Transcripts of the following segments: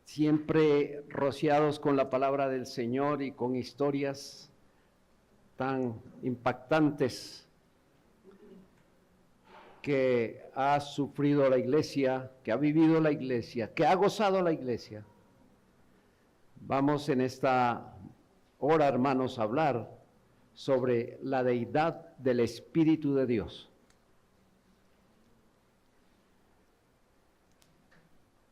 siempre rociados con la palabra del Señor y con historias tan impactantes que ha sufrido la iglesia, que ha vivido la iglesia, que ha gozado la iglesia. Vamos en esta hora, hermanos, a hablar sobre la deidad del Espíritu de Dios.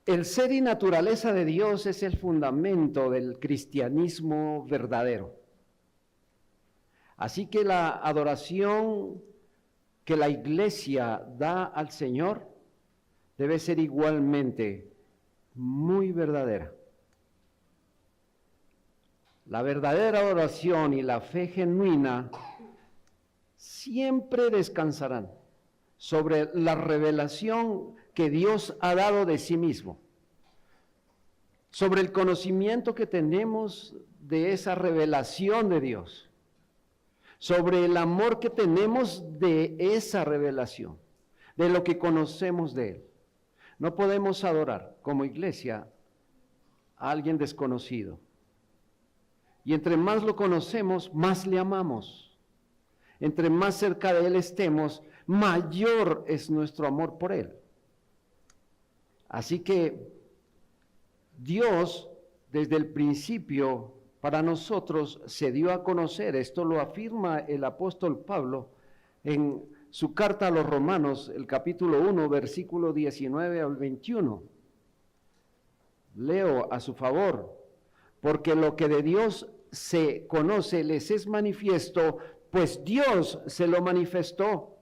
El ser y naturaleza de Dios es el fundamento del cristianismo verdadero. Así que la adoración que la iglesia da al Señor debe ser igualmente muy verdadera. La verdadera adoración y la fe genuina siempre descansarán sobre la revelación que Dios ha dado de sí mismo, sobre el conocimiento que tenemos de esa revelación de Dios, sobre el amor que tenemos de esa revelación, de lo que conocemos de Él. No podemos adorar como iglesia a alguien desconocido. Y entre más lo conocemos, más le amamos. Entre más cerca de Él estemos, mayor es nuestro amor por Él. Así que Dios, desde el principio, para nosotros se dio a conocer. Esto lo afirma el apóstol Pablo en su carta a los Romanos, el capítulo 1, versículo 19 al 21. Leo a su favor. Porque lo que de Dios se conoce les es manifiesto, pues Dios se lo manifestó.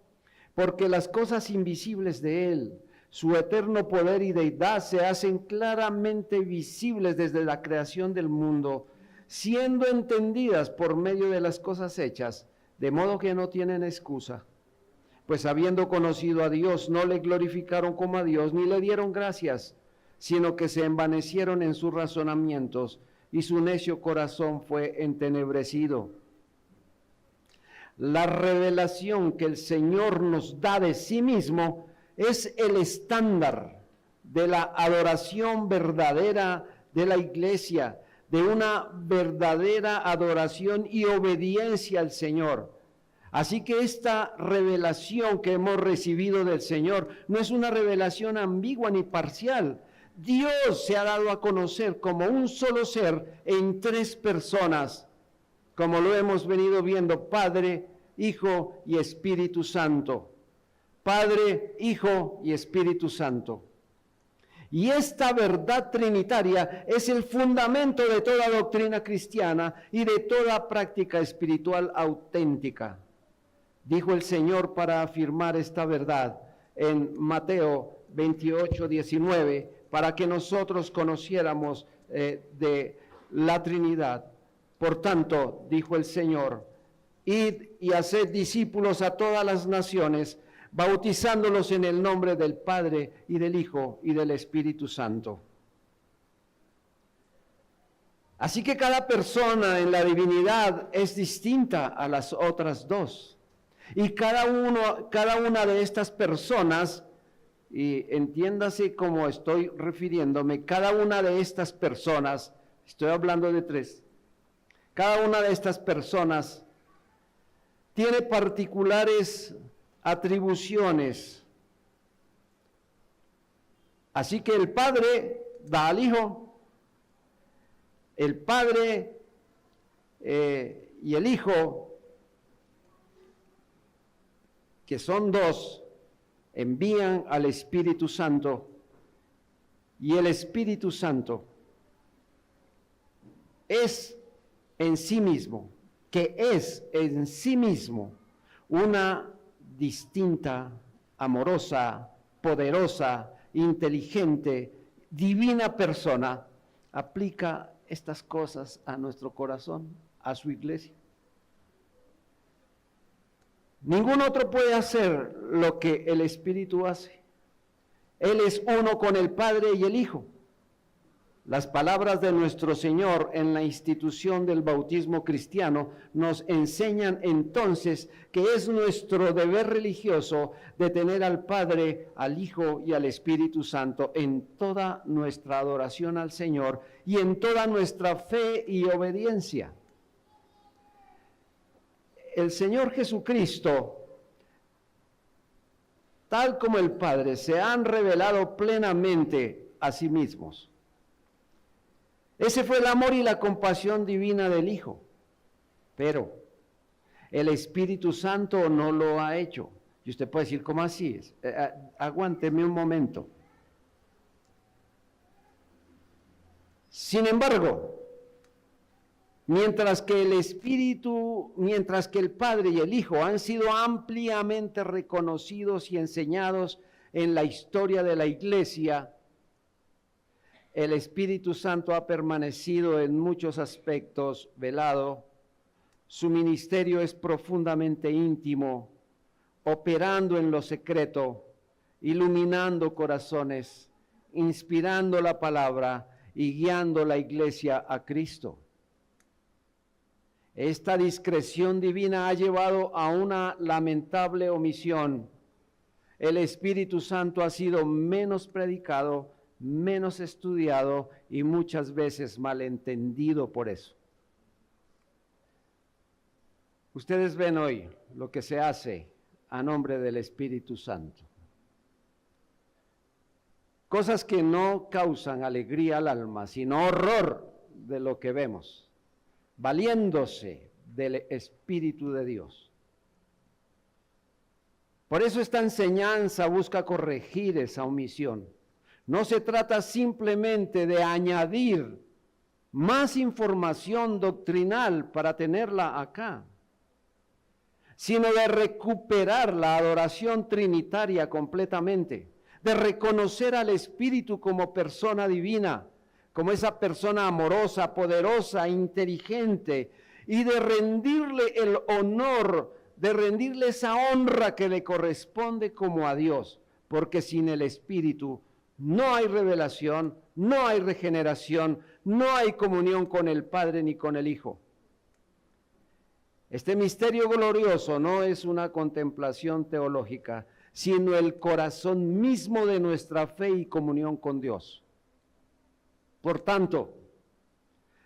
Porque las cosas invisibles de Él, su eterno poder y deidad, se hacen claramente visibles desde la creación del mundo, siendo entendidas por medio de las cosas hechas, de modo que no tienen excusa. Pues habiendo conocido a Dios, no le glorificaron como a Dios, ni le dieron gracias, sino que se envanecieron en sus razonamientos, y su necio corazón fue entenebrecido. La revelación que el Señor nos da de sí mismo es el estándar de la adoración verdadera de la iglesia, de una verdadera adoración y obediencia al Señor. Así que esta revelación que hemos recibido del Señor no es una revelación ambigua ni parcial. Dios se ha dado a conocer como un solo ser en tres personas, como lo hemos venido viendo: Padre, Hijo y Espíritu Santo. Padre, Hijo y Espíritu Santo. Y esta verdad trinitaria es el fundamento de toda doctrina cristiana y de toda práctica espiritual auténtica. Dijo el Señor para afirmar esta verdad en Mateo 28, 19, para que nosotros conociéramos de la Trinidad. Por tanto, dijo el Señor, id y haced discípulos a todas las naciones, bautizándolos en el nombre del Padre y del Hijo y del Espíritu Santo. Así que cada persona en la divinidad es distinta a las otras dos. Y cada una de estas personas, y entiéndase cómo estoy refiriéndome, cada una de estas personas, estoy hablando de tres, cada una de estas personas tiene particulares atribuciones. Así que el Padre da al Hijo, el Padre y el Hijo, que son dos, envían al Espíritu Santo, y el Espíritu Santo es en sí mismo, una distinta, amorosa, poderosa, inteligente, divina persona. Aplica estas cosas a nuestro corazón, a su iglesia. Ningún otro puede hacer lo que el Espíritu hace. Él es uno con el Padre y el Hijo. Las palabras de nuestro Señor en la institución del bautismo cristiano nos enseñan entonces que es nuestro deber religioso de tener al Padre, al Hijo y al Espíritu Santo en toda nuestra adoración al Señor y en toda nuestra fe y obediencia. El Señor Jesucristo, tal como el Padre, se han revelado plenamente a sí mismos. Ese fue el amor y la compasión divina del Hijo, pero el Espíritu Santo no lo ha hecho. Y usted puede decir, ¿cómo así es? Aguánteme un momento. Sin embargo, mientras que el Padre y el Hijo han sido ampliamente reconocidos y enseñados en la historia de la Iglesia, el Espíritu Santo ha permanecido en muchos aspectos velado. Su ministerio es profundamente íntimo, operando en lo secreto, iluminando corazones, inspirando la palabra y guiando la iglesia a Cristo. Esta discreción divina ha llevado a una lamentable omisión. El Espíritu Santo ha sido menos predicado, menos estudiado y muchas veces malentendido por eso. Ustedes ven hoy lo que se hace a nombre del Espíritu Santo. Cosas que no causan alegría al alma, sino horror de lo que vemos, valiéndose del Espíritu de Dios. Por eso esta enseñanza busca corregir esa omisión. No se trata simplemente de añadir más información doctrinal para tenerla acá, sino de recuperar la adoración trinitaria completamente, de reconocer al Espíritu como persona divina, como esa persona amorosa, poderosa, inteligente, y de rendirle el honor, de rendirle esa honra que le corresponde como a Dios, porque sin el Espíritu no hay revelación, no hay regeneración, no hay comunión con el Padre ni con el Hijo. Este misterio glorioso no es una contemplación teológica, sino el corazón mismo de nuestra fe y comunión con Dios. Por tanto,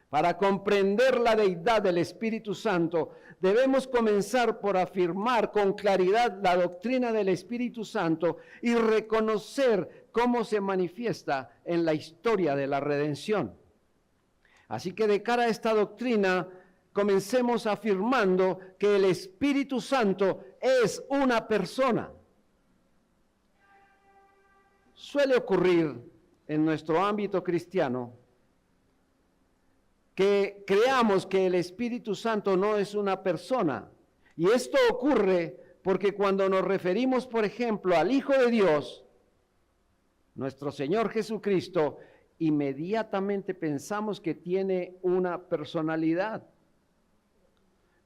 para comprender la deidad del Espíritu Santo, debemos comenzar por afirmar con claridad la doctrina del Espíritu Santo y reconocer cómo se manifiesta en la historia de la redención. Así que de cara a esta doctrina, comencemos afirmando que el Espíritu Santo es una persona. Suele ocurrir en nuestro ámbito cristiano que creamos que el Espíritu Santo no es una persona. Y esto ocurre porque cuando nos referimos, por ejemplo, al Hijo de Dios, nuestro Señor Jesucristo, inmediatamente pensamos que tiene una personalidad.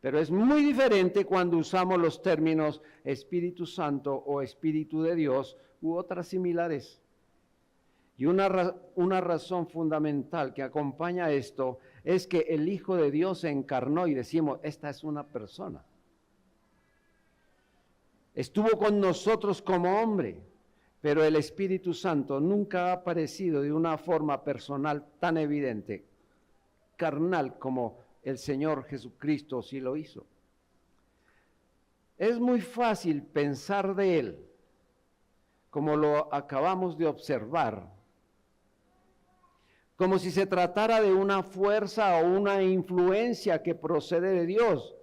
Pero es muy diferente cuando usamos los términos Espíritu Santo o Espíritu de Dios u otras similares. Y una razón fundamental que acompaña esto es que el Hijo de Dios se encarnó y decimos, esta es una persona. Estuvo con nosotros como hombre, pero el Espíritu Santo nunca ha aparecido de una forma personal tan evidente, carnal, como el Señor Jesucristo sí lo hizo. Es muy fácil pensar de Él, como lo acabamos de observar, como si se tratara de una fuerza o una influencia que procede de Dios.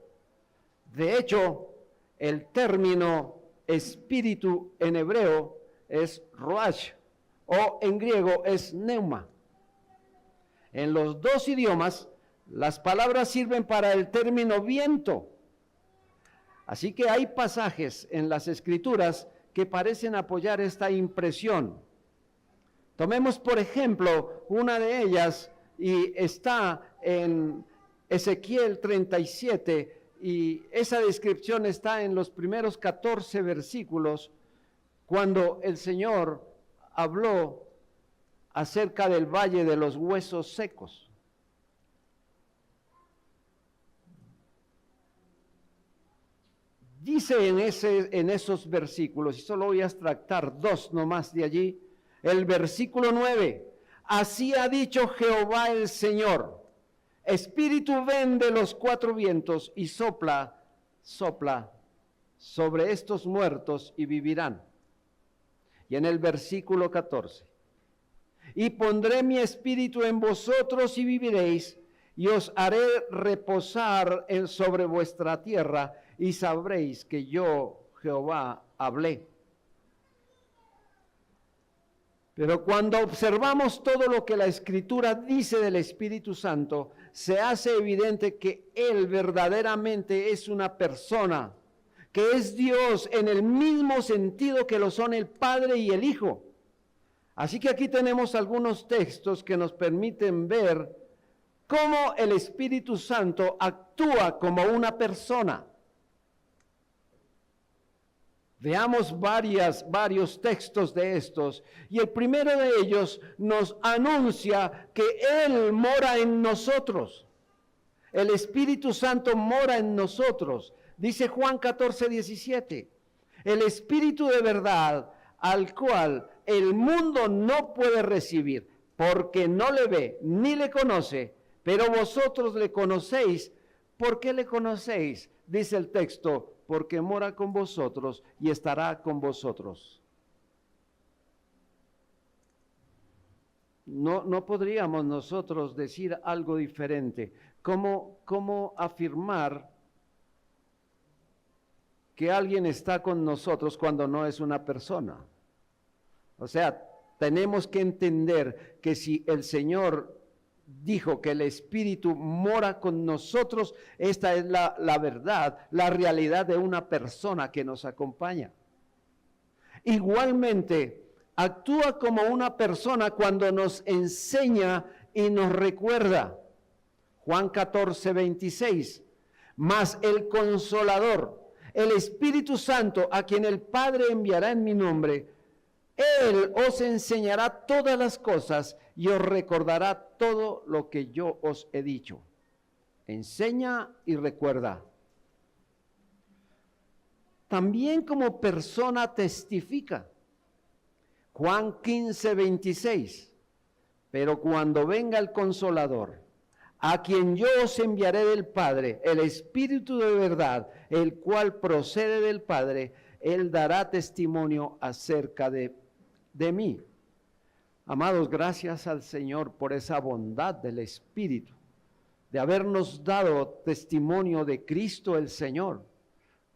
De hecho, el término espíritu en hebreo es roach, o en griego es pneuma. En los dos idiomas, las palabras sirven para el término viento. Así que hay pasajes en las Escrituras que parecen apoyar esta impresión. Tomemos, por ejemplo, una de ellas y está en Ezequiel 37 y esa descripción está en los primeros 14 versículos cuando el Señor habló acerca del valle de los huesos secos. Dice en esos versículos, y solo voy a extractar 2 nomás de allí, el versículo 9, así ha dicho Jehová el Señor, Espíritu ven de los 4 vientos y sopla sobre estos muertos y vivirán. Y en el versículo 14, y pondré mi espíritu en vosotros y viviréis, y os haré reposar sobre vuestra tierra, y sabréis que yo, Jehová, hablé. Pero cuando observamos todo lo que la Escritura dice del Espíritu Santo, se hace evidente que Él verdaderamente es una persona, que es Dios en el mismo sentido que lo son el Padre y el Hijo. Así que aquí tenemos algunos textos que nos permiten ver cómo el Espíritu Santo actúa como una persona. Veamos varios textos de estos, y el primero de ellos nos anuncia que Él mora en nosotros. El Espíritu Santo mora en nosotros. Dice Juan 14:17, el Espíritu de verdad al cual el mundo no puede recibir, porque no le ve ni le conoce, pero vosotros le conocéis. ¿Por qué le conocéis? Dice el texto, porque mora con vosotros y estará con vosotros. No podríamos nosotros decir algo diferente. ¿Cómo afirmar que alguien está con nosotros cuando no es una persona? O sea, tenemos que entender que si el Señor dijo que el Espíritu mora con nosotros, esta es la verdad, la realidad de una persona que nos acompaña. Igualmente, actúa como una persona cuando nos enseña y nos recuerda. Juan 14:26, mas el Consolador, el Espíritu Santo, a quien el Padre enviará en mi nombre, Él os enseñará todas las cosas y os recordará todo lo que yo os he dicho. Enseña y recuerda. También como persona testifica. Juan 15:26. Pero cuando venga el Consolador, a quien yo os enviaré del Padre, el Espíritu de verdad, el cual procede del Padre, Él dará testimonio acerca de mí. Amados, gracias al Señor por esa bondad del Espíritu, de habernos dado testimonio de Cristo el Señor.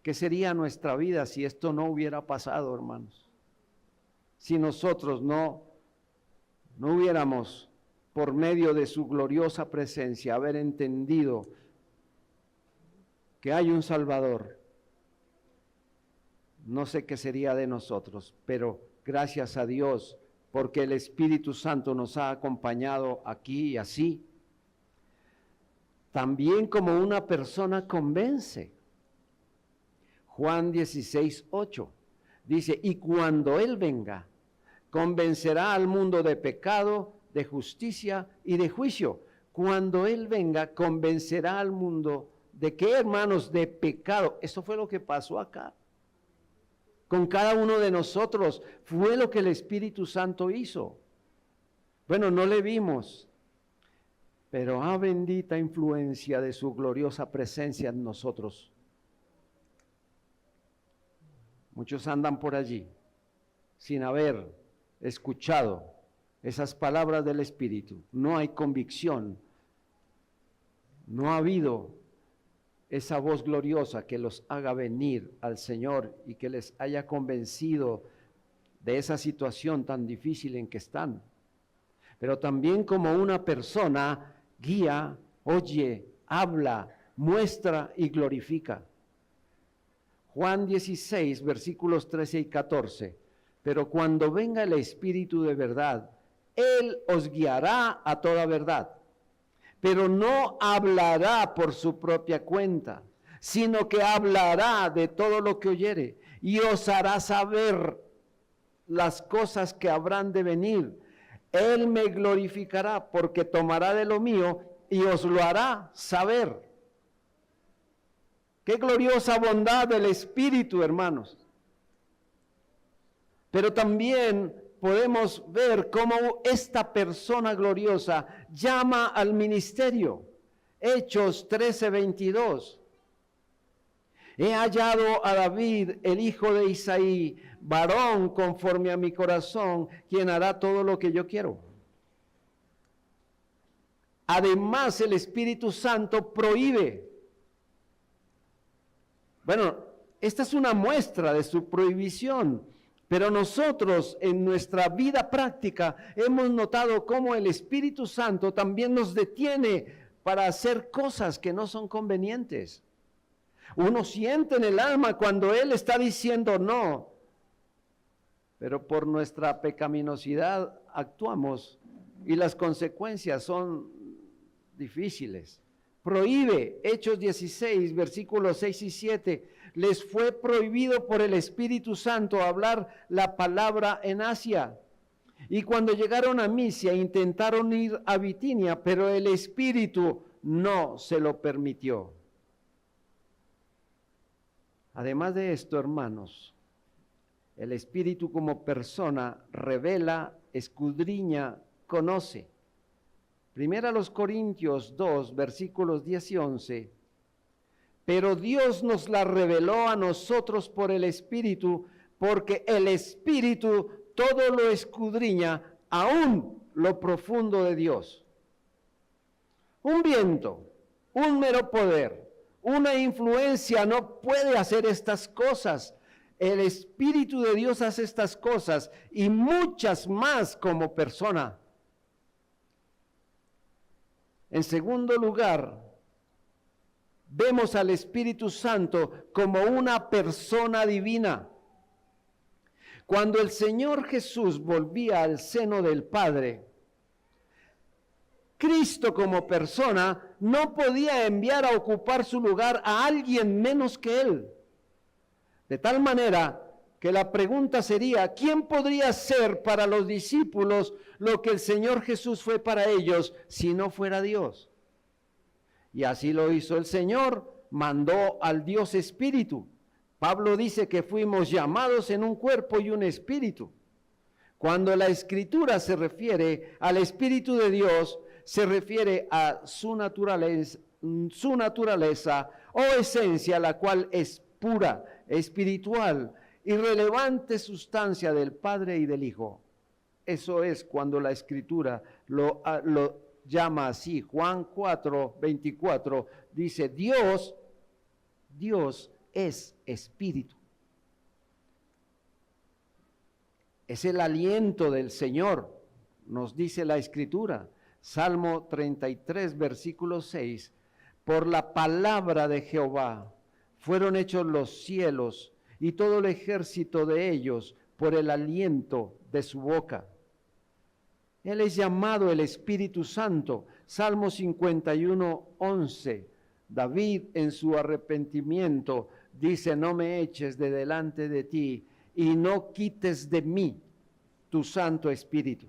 ¿Qué sería nuestra vida si esto no hubiera pasado, hermanos? Si nosotros no hubiéramos, por medio de su gloriosa presencia, haber entendido que hay un Salvador, no sé qué sería de nosotros, pero gracias a Dios, porque el Espíritu Santo nos ha acompañado aquí y así. También como una persona convence. Juan 16:8 dice, y cuando Él venga, convencerá al mundo de pecado, de justicia y de juicio. Cuando Él venga, convencerá al mundo de qué, hermanos, de pecado. Eso fue lo que pasó acá. Con cada uno de nosotros fue lo que el Espíritu Santo hizo. Bueno, no le vimos, pero bendita influencia de su gloriosa presencia en nosotros. Muchos andan por allí sin haber escuchado esas palabras del Espíritu. No hay convicción, no ha habido esa voz gloriosa que los haga venir al Señor y que les haya convencido de esa situación tan difícil en que están. Pero también como una persona guía, oye, habla, muestra y glorifica. Juan 16, versículos 13 y 14. Pero cuando venga el Espíritu de verdad, Él os guiará a toda verdad. Pero no hablará por su propia cuenta, sino que hablará de todo lo que oyere y os hará saber las cosas que habrán de venir. Él me glorificará porque tomará de lo mío y os lo hará saber. Qué gloriosa bondad del Espíritu, hermanos. Pero también podemos ver cómo esta persona gloriosa llama al ministerio. Hechos 13:22. He hallado a David, el hijo de Isaí, varón conforme a mi corazón, quien hará todo lo que yo quiero. Además, el Espíritu Santo prohíbe. Bueno, esta es una muestra de su prohibición, pero nosotros en nuestra vida práctica hemos notado cómo el Espíritu Santo también nos detiene para hacer cosas que no son convenientes. Uno siente en el alma cuando Él está diciendo no, pero por nuestra pecaminosidad actuamos y las consecuencias son difíciles. Prohíbe, Hechos 16, versículos 6 y 7, les fue prohibido por el Espíritu Santo hablar la palabra en Asia. Y cuando llegaron a Misia intentaron ir a Bitinia, pero el Espíritu no se lo permitió. Además de esto, hermanos, el Espíritu como persona revela, escudriña, conoce. Primera a los Corintios 2, versículos 10 y 11. Pero Dios nos la reveló a nosotros por el Espíritu, porque el Espíritu todo lo escudriña, aún lo profundo de Dios. Un viento, un mero poder, una influencia no puede hacer estas cosas. El Espíritu de Dios hace estas cosas y muchas más como persona. En segundo lugar, vemos al Espíritu Santo como una persona divina. Cuando el Señor Jesús volvía al seno del Padre, Cristo como persona no podía enviar a ocupar su lugar a alguien menos que Él. De tal manera que la pregunta sería, ¿quién podría ser para los discípulos lo que el Señor Jesús fue para ellos si no fuera Dios? Y así lo hizo el Señor, mandó al Dios Espíritu. Pablo dice que fuimos llamados en un cuerpo y un espíritu. Cuando la Escritura se refiere al Espíritu de Dios, se refiere a su naturaleza o esencia, la cual es pura, espiritual, irrelevante sustancia del Padre y del Hijo. Eso es cuando la Escritura lo llama así. Juan 4:24 dice, Dios es Espíritu. Es el aliento del Señor, nos dice la Escritura. Salmo 33, versículo 6, por la palabra de Jehová fueron hechos los cielos y todo el ejército de ellos por el aliento de su boca. Él es llamado el Espíritu Santo. Salmo 51, 11. David en su arrepentimiento dice, no me eches de delante de ti y no quites de mí tu Santo Espíritu.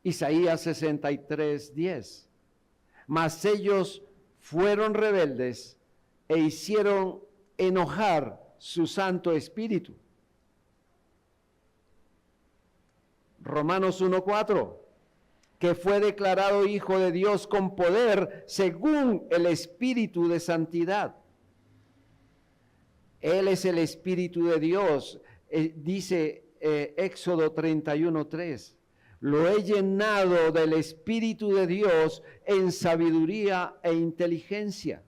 Isaías 63, 10. Mas ellos fueron rebeldes e hicieron enojar su Santo Espíritu. Romanos 1:4, que fue declarado Hijo de Dios con poder según el Espíritu de santidad. Él es el Espíritu de Dios, dice Éxodo 31:3. Lo he llenado del Espíritu de Dios en sabiduría e inteligencia.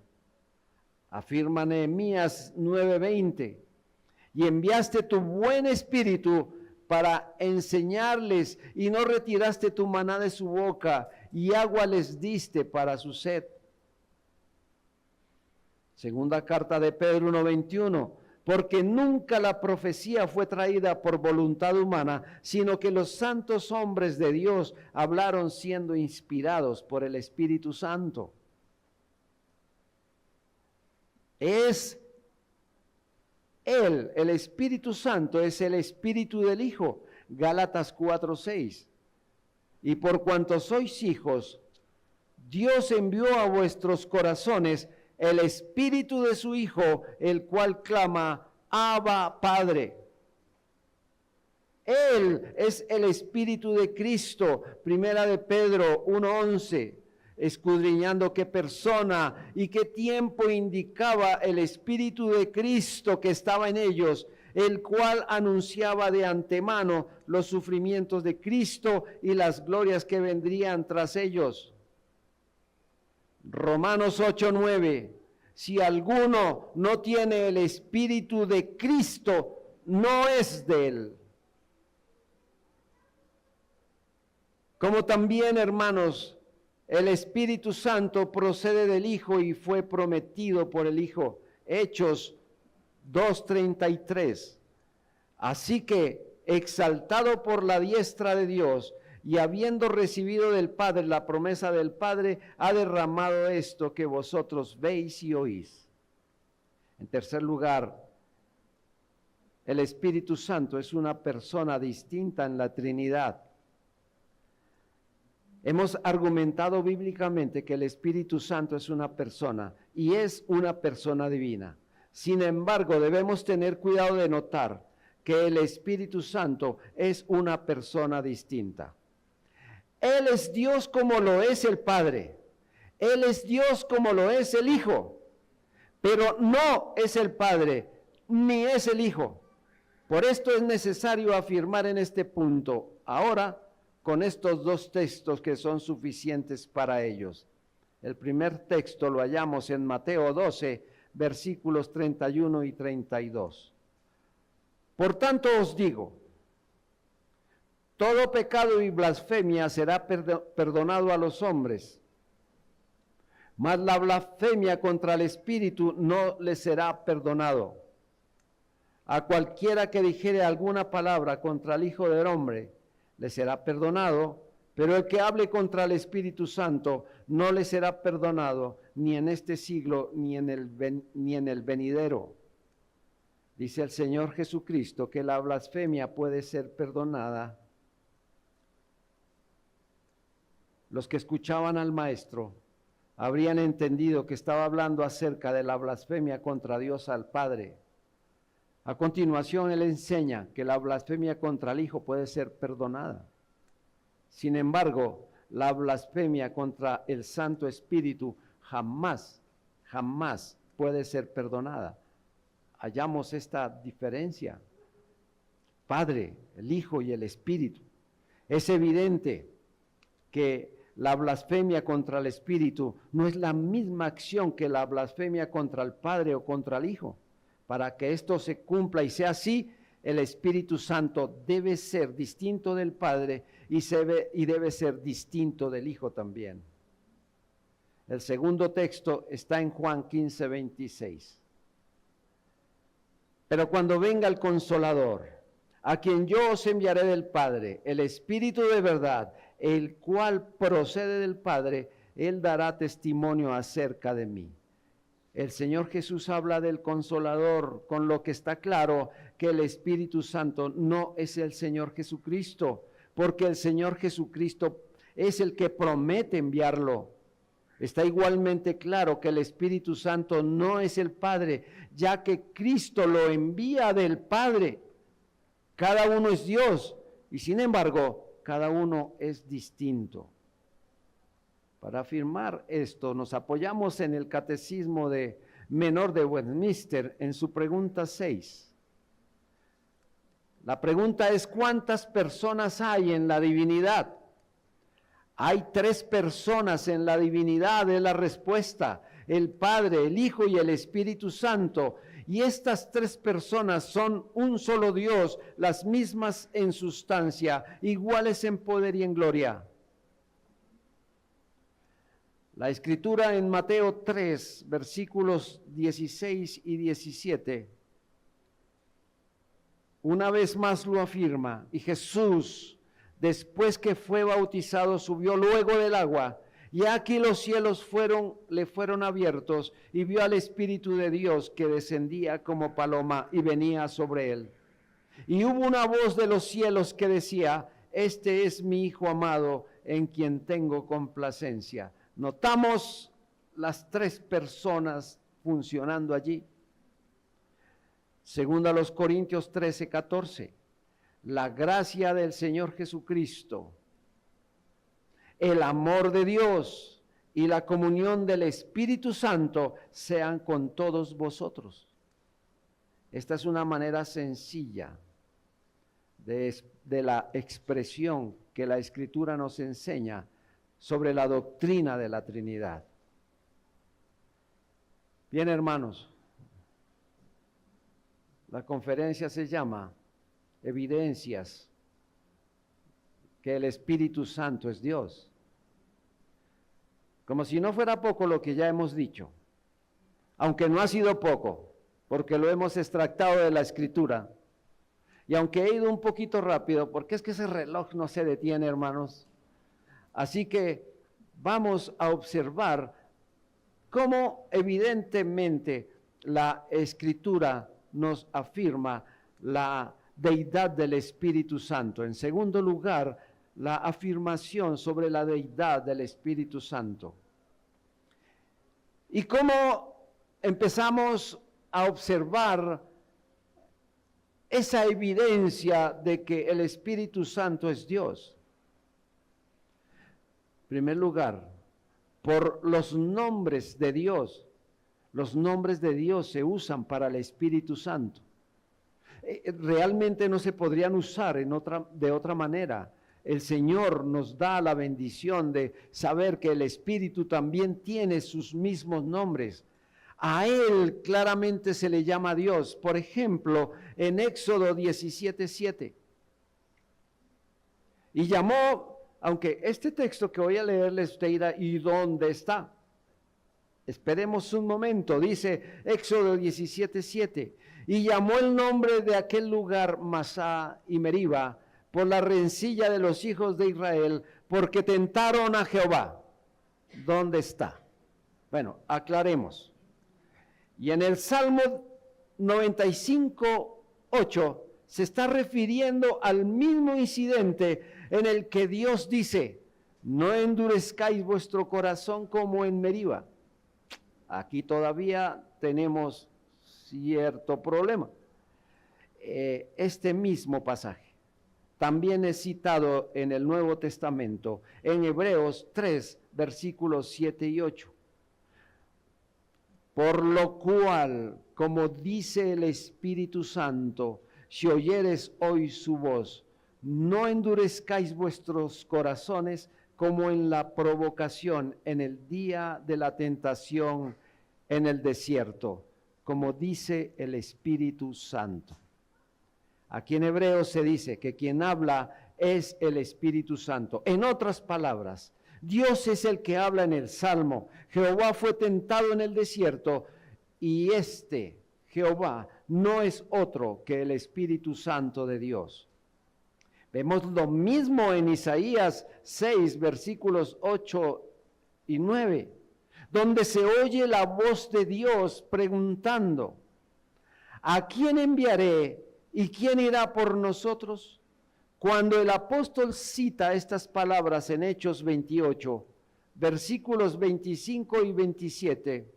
Afirma Nehemías 9:20. Y enviaste tu buen Espíritu para enseñarles, y no retiraste tu maná de su boca, y agua les diste para su sed. Segunda carta de Pedro 1:21, porque nunca la profecía fue traída por voluntad humana, sino que los santos hombres de Dios hablaron siendo inspirados por el Espíritu Santo. Es Él, el Espíritu Santo, es el Espíritu del Hijo. Gálatas 4:6. Y por cuanto sois hijos, Dios envió a vuestros corazones el Espíritu de su Hijo, el cual clama, Abba, Padre. Él es el Espíritu de Cristo, primera de Pedro 1:11, escudriñando qué persona y qué tiempo indicaba el Espíritu de Cristo que estaba en ellos, el cual anunciaba de antemano los sufrimientos de Cristo y las glorias que vendrían tras ellos. Romanos 8:9, si alguno no tiene el Espíritu de Cristo, no es de él. Como también, hermanos, el Espíritu Santo procede del Hijo y fue prometido por el Hijo. Hechos 2:33. Así que, exaltado por la diestra de Dios y habiendo recibido del Padre la promesa del Padre, ha derramado esto que vosotros veis y oís. En tercer lugar, el Espíritu Santo es una persona distinta en la Trinidad. Hemos argumentado bíblicamente que el Espíritu Santo es una persona y es una persona divina. Sin embargo, debemos tener cuidado de notar que el Espíritu Santo es una persona distinta. Él es Dios como lo es el Padre. Él es Dios como lo es el Hijo. Pero no es el Padre, ni es el Hijo. Por esto es necesario afirmar en este punto, ahora, con estos dos textos que son suficientes para ellos. El primer texto lo hallamos en Mateo 12, versículos 31 y 32. Por tanto os digo, todo pecado y blasfemia será perdonado a los hombres, mas la blasfemia contra el Espíritu no le será perdonado. A cualquiera que dijere alguna palabra contra el Hijo del Hombre, le será perdonado, pero el que hable contra el Espíritu Santo no le será perdonado, ni en este siglo, ni en el venidero. Dice el Señor Jesucristo que la blasfemia puede ser perdonada. Los que escuchaban al Maestro habrían entendido que estaba hablando acerca de la blasfemia contra Dios al Padre. A continuación, él enseña que la blasfemia contra el Hijo puede ser perdonada. Sin embargo, la blasfemia contra el Santo Espíritu jamás puede ser perdonada. Hallamos esta diferencia. Padre, el Hijo y el Espíritu. Es evidente que la blasfemia contra el Espíritu no es la misma acción que la blasfemia contra el Padre o contra el Hijo. Para que esto se cumpla y sea así, el Espíritu Santo debe ser distinto del Padre y debe ser distinto del Hijo también. El segundo texto está en Juan 15:26. Pero cuando venga el Consolador, a quien yo os enviaré del Padre, el Espíritu de verdad, el cual procede del Padre, él dará testimonio acerca de mí. El Señor Jesús habla del Consolador, con lo que está claro que el Espíritu Santo no es el Señor Jesucristo, porque el Señor Jesucristo es el que promete enviarlo. Está igualmente claro que el Espíritu Santo no es el Padre, ya que Cristo lo envía del Padre. Cada uno es Dios y sin embargo, cada uno es distinto. Para afirmar esto, nos apoyamos en el Catecismo Menor de Westminster, en su pregunta 6. La pregunta es, ¿cuántas personas hay en la divinidad? Hay 3 personas en la divinidad, es la respuesta: el Padre, el Hijo y el Espíritu Santo. Y estas 3 personas son un solo Dios, las mismas en sustancia, iguales en poder y en gloria. La Escritura en Mateo 3, versículos 16 y 17, una vez más lo afirma. Y Jesús, después que fue bautizado, subió luego del agua, y aquí los cielos le fueron abiertos, y vio al Espíritu de Dios que descendía como paloma y venía sobre él. Y hubo una voz de los cielos que decía: Este es mi Hijo amado, en quien tengo complacencia. Notamos las tres personas funcionando allí. Segunda a los Corintios 13:14. La gracia del Señor Jesucristo, el amor de Dios y la comunión del Espíritu Santo sean con todos vosotros. Esta es una manera sencilla de la expresión que la Escritura nos enseña sobre la doctrina de la Trinidad. Bien, hermanos, la conferencia se llama Evidencias que el Espíritu Santo es Dios. Como si no fuera poco lo que ya hemos dicho, aunque no ha sido poco, porque lo hemos extractado de la Escritura, y aunque he ido un poquito rápido, porque es que ese reloj no se detiene, hermanos, así que vamos a observar cómo evidentemente la Escritura nos afirma la deidad del Espíritu Santo. En segundo lugar, la afirmación sobre la deidad del Espíritu Santo. Y cómo empezamos a observar esa evidencia de que el Espíritu Santo es Dios. En primer lugar, por los nombres de Dios. Los nombres de Dios se usan para el Espíritu Santo. Realmente no se podrían usar de otra manera. El Señor nos da la bendición de saber que el Espíritu también tiene sus mismos nombres. A Él claramente se le llama Dios. Por ejemplo, en Éxodo 17:7. Y llamó, aunque este texto que voy a leerles usted dirá, ¿y dónde está? Esperemos un momento, dice Éxodo 17:7. Y llamó el nombre de aquel lugar Masá y Meriba, por la rencilla de los hijos de Israel, porque tentaron a Jehová. ¿Dónde está? Bueno, aclaremos. Y en el Salmo 95:8 se está refiriendo al mismo incidente en el que Dios dice, no endurezcáis vuestro corazón como en Meriba. Aquí todavía tenemos cierto problema. Este mismo pasaje también es citado en el Nuevo Testamento, en Hebreos 3, versículos 7 y 8. Por lo cual, como dice el Espíritu Santo, si oyeres hoy su voz, no endurezcáis vuestros corazones como en la provocación en el día de la tentación en el desierto, como dice el Espíritu Santo. Aquí en Hebreos se dice que quien habla es el Espíritu Santo. En otras palabras, Dios es el que habla en el Salmo. Jehová fue tentado en el desierto y Jehová no es otro que el Espíritu Santo de Dios. Vemos lo mismo en Isaías 6, versículos 8 y 9, donde se oye la voz de Dios preguntando, ¿a quién enviaré y quién irá por nosotros? Cuando el apóstol cita estas palabras en Hechos 28, versículos 25 y 27,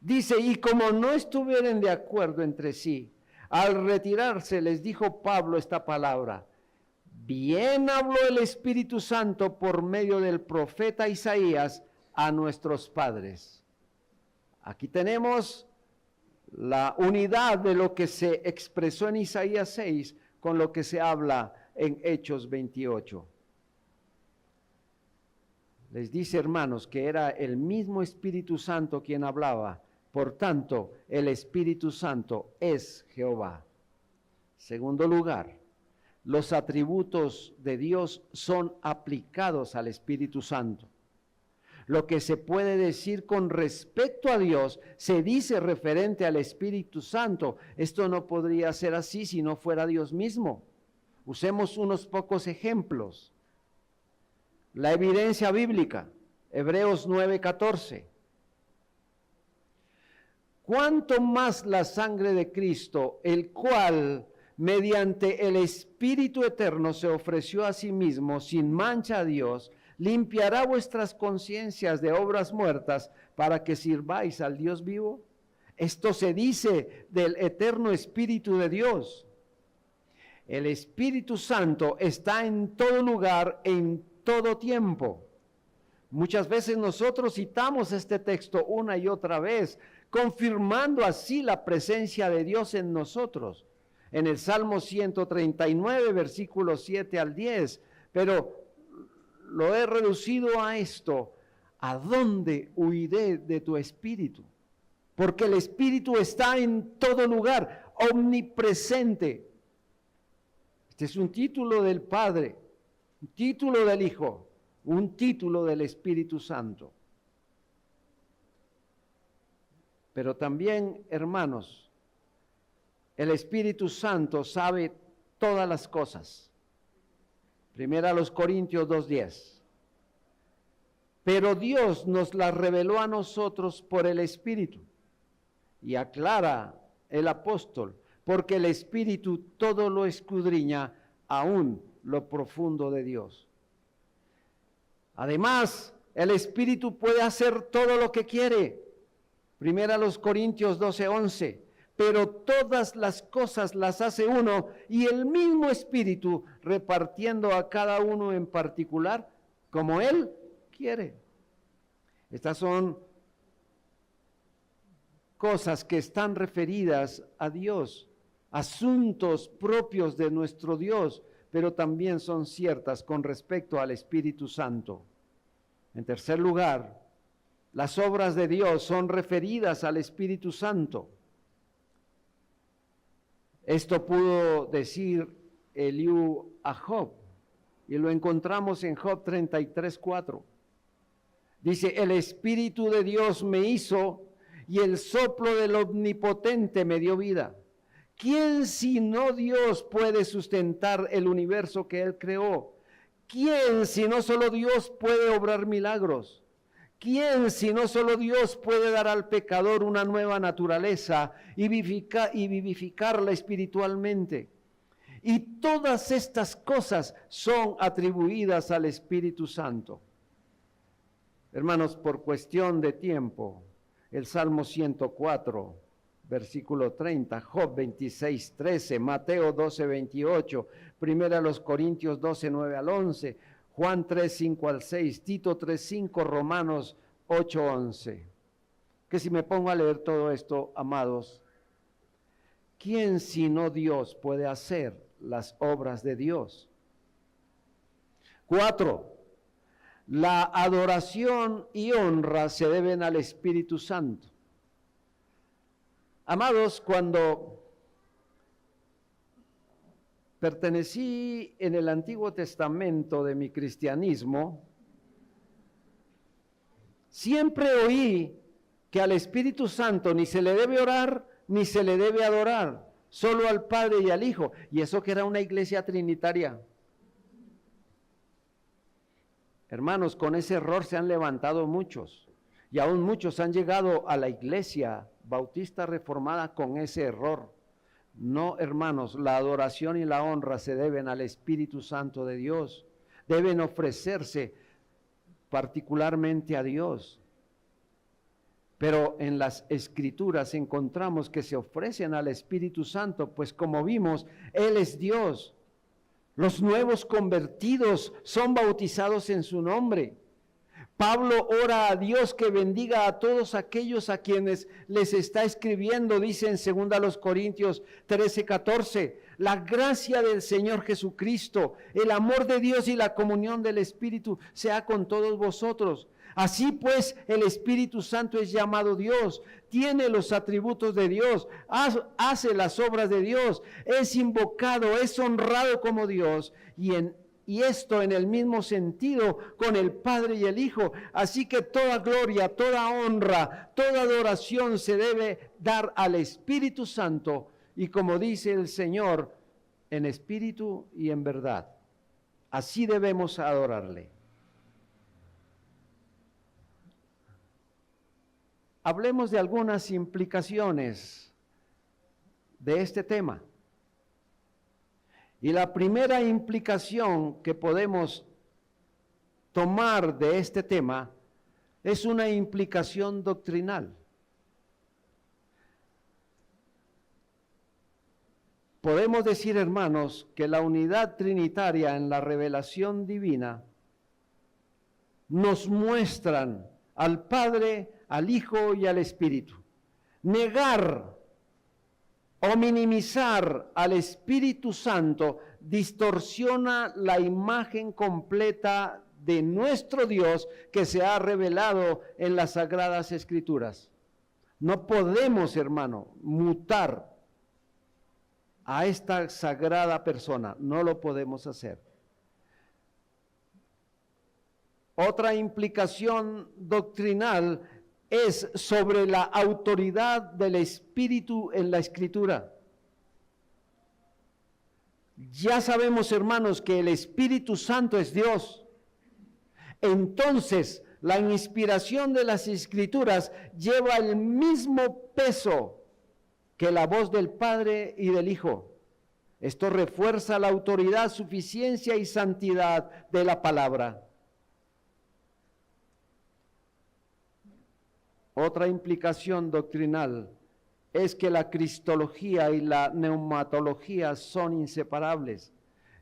dice, y como no estuvieran de acuerdo entre sí, al retirarse les dijo Pablo esta palabra, bien habló el Espíritu Santo por medio del profeta Isaías a nuestros padres. Aquí tenemos la unidad de lo que se expresó en Isaías 6 con lo que se habla en Hechos 28. Les dice, hermanos, que era el mismo Espíritu Santo quien hablaba. Por tanto, el Espíritu Santo es Jehová. Segundo lugar, los atributos de Dios son aplicados al Espíritu Santo. Lo que se puede decir con respecto a Dios, se dice referente al Espíritu Santo. Esto no podría ser así si no fuera Dios mismo. Usemos unos pocos ejemplos. La evidencia bíblica, Hebreos 9:14. ¿Cuánto más la sangre de Cristo, el cual, mediante el Espíritu eterno se ofreció a sí mismo sin mancha a Dios, limpiará vuestras conciencias de obras muertas para que sirváis al Dios vivo. Esto se dice del eterno Espíritu de Dios. El Espíritu Santo está en todo lugar, en todo tiempo. Muchas veces nosotros citamos este texto una y otra vez, confirmando así la presencia de Dios en nosotros. En el Salmo 139, versículos 7 al 10, pero lo he reducido a esto: ¿a dónde huiré de tu Espíritu? Porque el Espíritu está en todo lugar, omnipresente. Este es un título del Padre, un título del Hijo, un título del Espíritu Santo. Pero también, hermanos, el Espíritu Santo sabe todas las cosas. Primera a los Corintios 2:10. Pero Dios nos las reveló a nosotros por el Espíritu. Y aclara el apóstol, porque el Espíritu todo lo escudriña, aún lo profundo de Dios. Además, el Espíritu puede hacer todo lo que quiere. Primera a los Corintios 12:11. Pero todas las cosas las hace uno, y el mismo Espíritu repartiendo a cada uno en particular como Él quiere. Estas son cosas que están referidas a Dios, asuntos propios de nuestro Dios, pero también son ciertas con respecto al Espíritu Santo. En tercer lugar, las obras de Dios son referidas al Espíritu Santo. Esto pudo decir Eliú a Job, y lo encontramos en Job 33:4. Dice: el Espíritu de Dios me hizo, y el soplo del Omnipotente me dio vida. ¿Quién sino Dios puede sustentar el universo que Él creó? ¿Quién sino solo Dios puede obrar milagros? ¿Quién sino solo Dios puede dar al pecador una nueva naturaleza y vivificarla espiritualmente? Y todas estas cosas son atribuidas al Espíritu Santo. Hermanos, por cuestión de tiempo, el Salmo 104, versículo 30, Job 26:13, Mateo 12:28, Primera a los Corintios 12:9 al 11, Juan 3:5 al 6, Tito 3:5, Romanos 8:11. Que si me pongo a leer todo esto, amados, ¿quién sino Dios puede hacer las obras de Dios? 4. La adoración y honra se deben al Espíritu Santo. Amados, cuando pertenecí en el Antiguo Testamento de mi cristianismo, siempre oí que al Espíritu Santo ni se le debe orar ni se le debe adorar, solo al Padre y al Hijo, y eso que era una iglesia trinitaria. Hermanos, con ese error se han levantado muchos, y aún muchos han llegado a la iglesia bautista reformada con ese error. No, hermanos, la adoración y la honra se deben al Espíritu Santo de Dios. Deben ofrecerse particularmente a Dios. Pero en las Escrituras encontramos que se ofrecen al Espíritu Santo, pues como vimos, Él es Dios. Los nuevos convertidos son bautizados en su nombre. Pablo ora a Dios que bendiga a todos aquellos a quienes les está escribiendo, dice en 2 Corintios 13:14, la gracia del Señor Jesucristo, el amor de Dios y la comunión del Espíritu sea con todos vosotros. Así pues, el Espíritu Santo es llamado Dios, tiene los atributos de Dios, hace las obras de Dios, es invocado, es honrado como Dios, y esto en el mismo sentido con el Padre y el Hijo. Así que toda gloria, toda honra, toda adoración se debe dar al Espíritu Santo, y como dice el Señor, en espíritu y en verdad. Así debemos adorarle. Hablemos de algunas implicaciones de este tema. Y la primera implicación que podemos tomar de este tema es una implicación doctrinal. Podemos decir, hermanos, que la unidad trinitaria en la revelación divina nos muestran al Padre, al Hijo y al Espíritu. Negar o minimizar al Espíritu Santo distorsiona la imagen completa de nuestro Dios que se ha revelado en las Sagradas Escrituras. No podemos, hermano, mutar a esta sagrada persona, no lo podemos hacer. Otra implicación doctrinal es sobre la autoridad del Espíritu en la Escritura. Ya sabemos, hermanos, que el Espíritu Santo es Dios. Entonces, la inspiración de las Escrituras lleva el mismo peso que la voz del Padre y del Hijo. Esto refuerza la autoridad, suficiencia y santidad de la palabra. Otra implicación doctrinal es que la cristología y la neumatología son inseparables.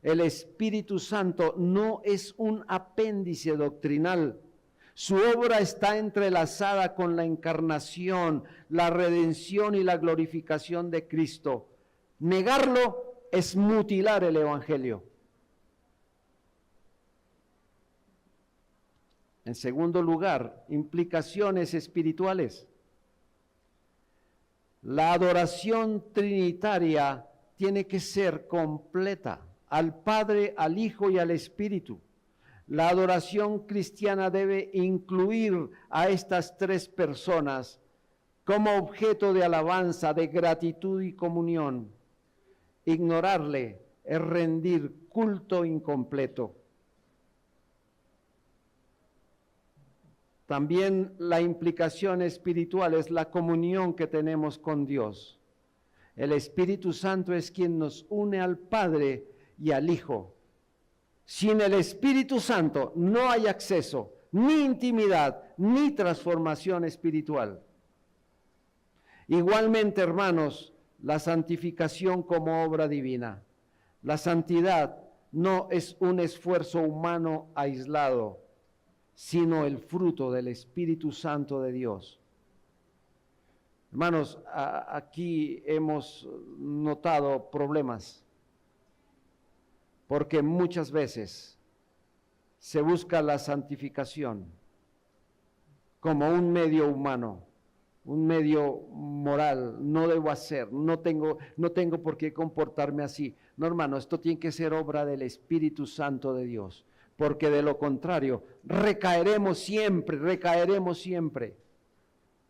El Espíritu Santo no es un apéndice doctrinal. Su obra está entrelazada con la encarnación, la redención y la glorificación de Cristo. Negarlo es mutilar el Evangelio. En segundo lugar, implicaciones espirituales. La adoración trinitaria tiene que ser completa, al Padre, al Hijo y al Espíritu. La adoración cristiana debe incluir a estas tres personas como objeto de alabanza, de gratitud y comunión. Ignorarle es rendir culto incompleto. También la implicación espiritual es la comunión que tenemos con Dios. El Espíritu Santo es quien nos une al Padre y al Hijo. Sin el Espíritu Santo no hay acceso, ni intimidad, ni transformación espiritual. Igualmente, hermanos, la santificación como obra divina. La santidad no es un esfuerzo humano aislado, sino el fruto del Espíritu Santo de Dios. Hermanos, aquí hemos notado problemas, porque muchas veces se busca la santificación como un medio humano, un medio moral. No debo hacer, no tengo por qué comportarme así. No, hermano, esto tiene que ser obra del Espíritu Santo de Dios, porque de lo contrario, recaeremos siempre.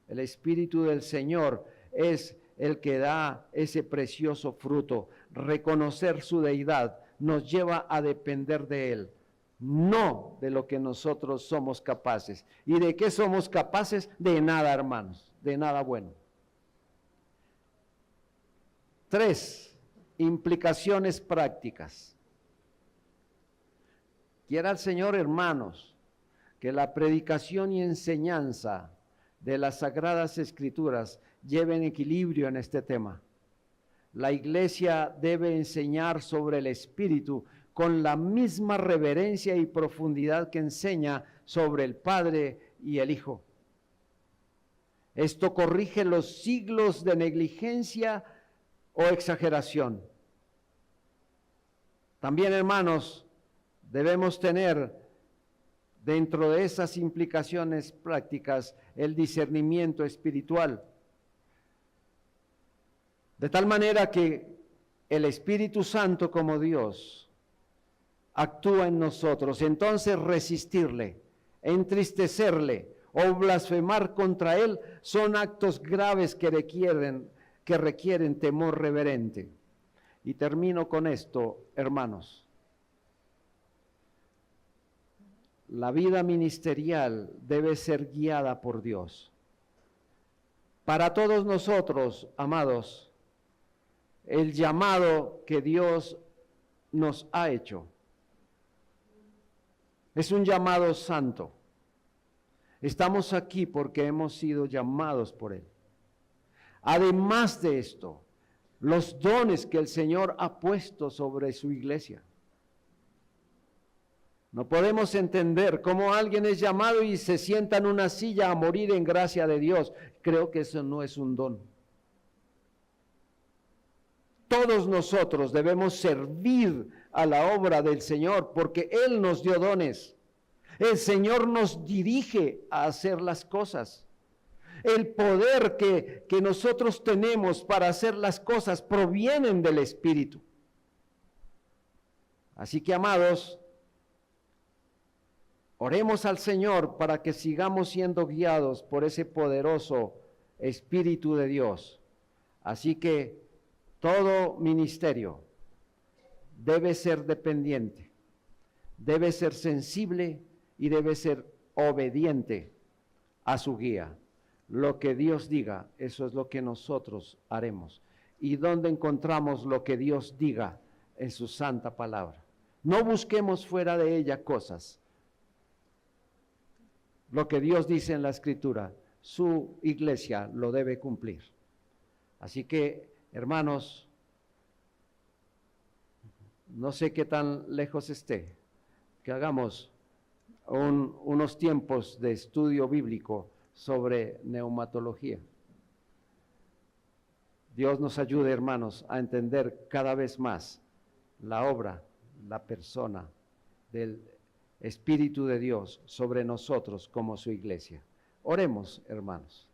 El Espíritu del Señor es el que da ese precioso fruto. Reconocer su deidad nos lleva a depender de Él, no de lo que nosotros somos capaces. ¿Y de qué somos capaces? De nada, hermanos, de nada bueno. 3, implicaciones prácticas. Quiera el Señor, hermanos, que la predicación y enseñanza de las Sagradas Escrituras lleven equilibrio en este tema. La Iglesia debe enseñar sobre el Espíritu con la misma reverencia y profundidad que enseña sobre el Padre y el Hijo. Esto corrige los siglos de negligencia o exageración. También, hermanos, debemos tener dentro de esas implicaciones prácticas el discernimiento espiritual. De tal manera que el Espíritu Santo como Dios actúa en nosotros. Entonces resistirle, entristecerle o blasfemar contra Él son actos graves que requieren temor reverente. Y termino con esto, hermanos. La vida ministerial debe ser guiada por Dios. Para todos nosotros, amados, el llamado que Dios nos ha hecho. Es un llamado santo. Estamos aquí porque hemos sido llamados por Él. Además de esto, los dones que el Señor ha puesto sobre su iglesia. No podemos entender cómo alguien es llamado y se sienta en una silla a morir en gracia de Dios. Creo que eso no es un don. Todos nosotros debemos servir a la obra del Señor porque Él nos dio dones. El Señor nos dirige a hacer las cosas. El poder que nosotros tenemos para hacer las cosas provienen del Espíritu. Así que, amados, oremos al Señor para que sigamos siendo guiados por ese poderoso Espíritu de Dios. Así que todo ministerio debe ser dependiente, debe ser sensible y debe ser obediente a su guía. Lo que Dios diga, eso es lo que nosotros haremos. ¿Y dónde encontramos lo que Dios diga? En su santa palabra. No busquemos fuera de ella cosas. Lo que Dios dice en la Escritura, su iglesia lo debe cumplir. Así que, hermanos, no sé qué tan lejos esté, que hagamos unos tiempos de estudio bíblico sobre neumatología. Dios nos ayude, hermanos, a entender cada vez más la obra, la persona del Espíritu de Dios sobre nosotros como su iglesia. Oremos, hermanos.